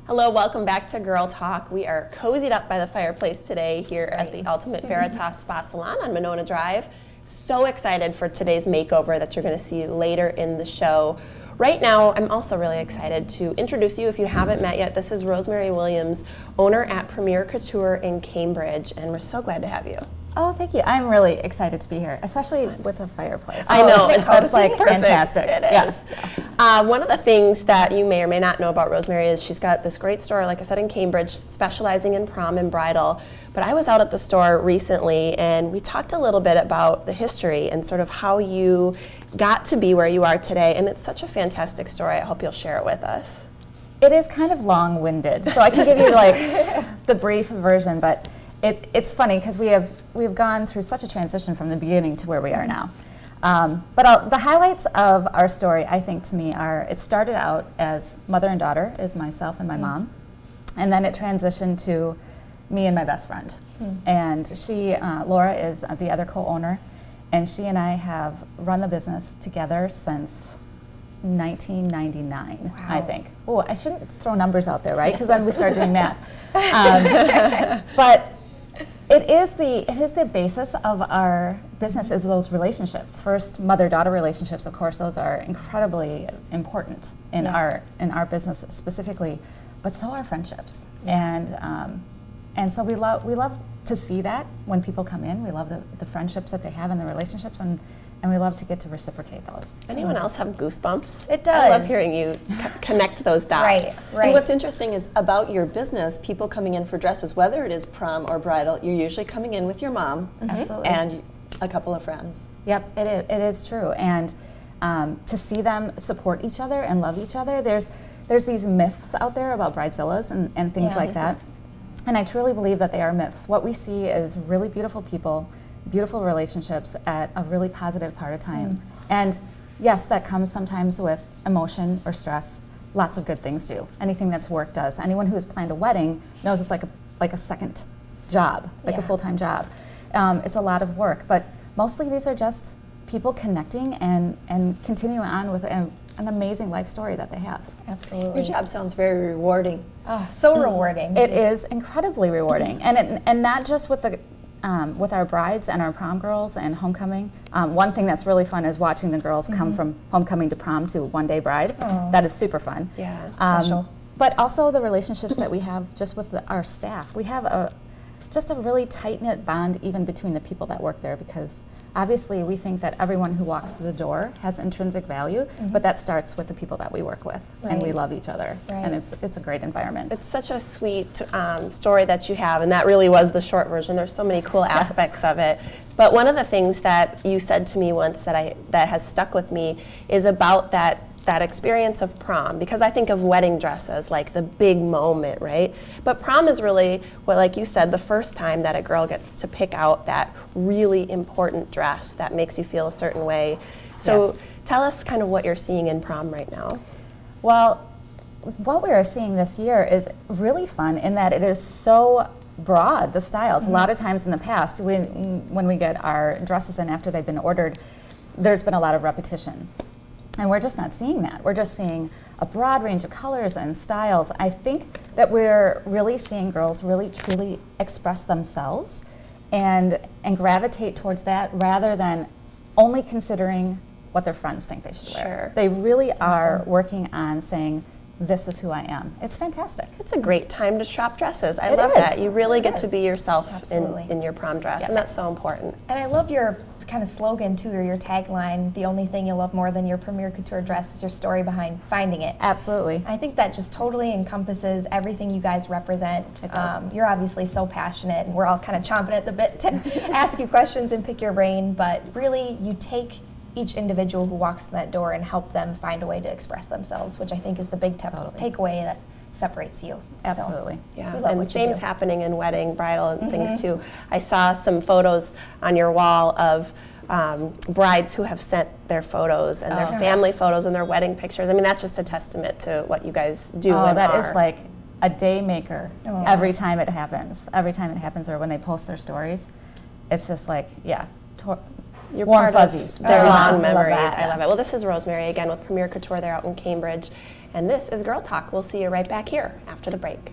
Hello, welcome back to Girl Talk. We are cozied up by the fireplace today here at the Ultimate Veritas Spa Salon on Monona Drive. So excited for today's makeover that you're going to see later in the show. Right now, I'm also really excited to introduce you, if you haven't met yet, this is Rosemary Williams, owner at Premier Couture in Cambridge, and we're so glad to have you. Oh, thank you. I'm really excited to be here, especially with a fireplace. I know, it's like perfect. Fantastic. It is. Yeah. One of the things that you may or may not know about Rosemary is she's got this great store, like I said, in Cambridge, specializing in prom and bridal. But I was out at the store recently, and we talked a little bit about the history and sort of how you got to be where you are today. And it's such a fantastic story. I hope you'll share it with us. It is kind of long-winded, so I can give you like the brief version, but it's funny because we've gone through such a transition from the beginning to where we are now. But the highlights of our story, I think, to me are, it started out as mother and daughter, is myself and my mom, and then it transitioned to me and my best friend. And she, Laura, is the other co-owner, and she and I have run the business together since 1999, I think. Oh, I shouldn't throw numbers out there, right? Because then we start doing math. But it is the basis of our business, is those relationships. First, mother-daughter relationships, of course, those are incredibly important in our business specifically, but so are friendships. And so we love to see that when people come in. We love the friendships that they have and the relationships, and we love to get to reciprocate those. Anyone else have goosebumps? It does. I love hearing you connect those dots. Right. And what's interesting is about your business, people coming in for dresses, whether it is prom or bridal, you're usually coming in with your mom Absolutely. and a couple of friends. Yep, it is true. And to see them support each other and love each other, there's these myths out there about bridezillas and things like that. And I truly believe that they are myths. What we see is really beautiful people, beautiful relationships at a really positive part of time. And yes, that comes sometimes with emotion or stress. Lots of good things do. Anything that's work does. Anyone who has planned a wedding knows it's like a second job, like a full-time job. It's a lot of work, but mostly these are just people connecting and continuing on with an amazing life story that they have. Absolutely. Your job sounds very rewarding. Oh, so rewarding. It is incredibly rewarding, and not just with with our brides and our prom girls and homecoming. One thing that's really fun is watching the girls come from homecoming to prom to one-day bride. That is super fun. Yeah, special. But also the relationships that we have just with our staff. We have just a really tight-knit bond even between the people that work there, because obviously we think that everyone who walks through the door has intrinsic value, but that starts with the people that we work with, and we love each other, and it's a great environment. It's such a sweet story that you have, and that really was the short version. There's so many cool aspects of it. But one of the things that you said to me once that has stuck with me is about that experience of prom, because I think of wedding dresses like the big moment, right? But prom is really, well, like you said, the first time that a girl gets to pick out that really important dress that makes you feel a certain way. So tell us kind of what you're seeing in prom right now. Well, what we are seeing this year is really fun in that it is so broad, the styles. A lot of times in the past, when we get our dresses in after they've been ordered, there's been a lot of repetition. And we're just not seeing that. We're just seeing a broad range of colors and styles. I think that we're really seeing girls really truly express themselves and gravitate towards that, rather than only considering what their friends think they should wear. They really are working on saying, this is who I am. It's fantastic. It's a great time to shop dresses. I It love is. that. You really get to be yourself Absolutely. in your prom dress, and that's so important. And I love your kind of slogan too, or your tagline, the only thing you love more than your Premier Couture dress is your story behind finding it. Absolutely. I think that just totally encompasses everything you guys represent. It does. You're obviously so passionate, and we're all kind of chomping at the bit to ask you questions and pick your brain, but really you take each individual who walks in that door and help them find a way to express themselves, which I think is the big takeaway that separates you. Absolutely. So, Yeah, we love and what you same's do. happening in wedding, bridal, and things too. I saw some photos on your wall of brides who have sent their photos and their family photos and their wedding pictures. I mean, that's just a testament to what you guys do. Oh, and that are. is like a day maker every time it happens. Every time it happens, or when they post their stories, it's just like, You're warm part fuzzies. of their Oh, long love memories. that. I love it. Well, this is Rosemary again with Premier Couture. They're out in Cambridge. And this is Girl Talk. We'll see you right back here after the break.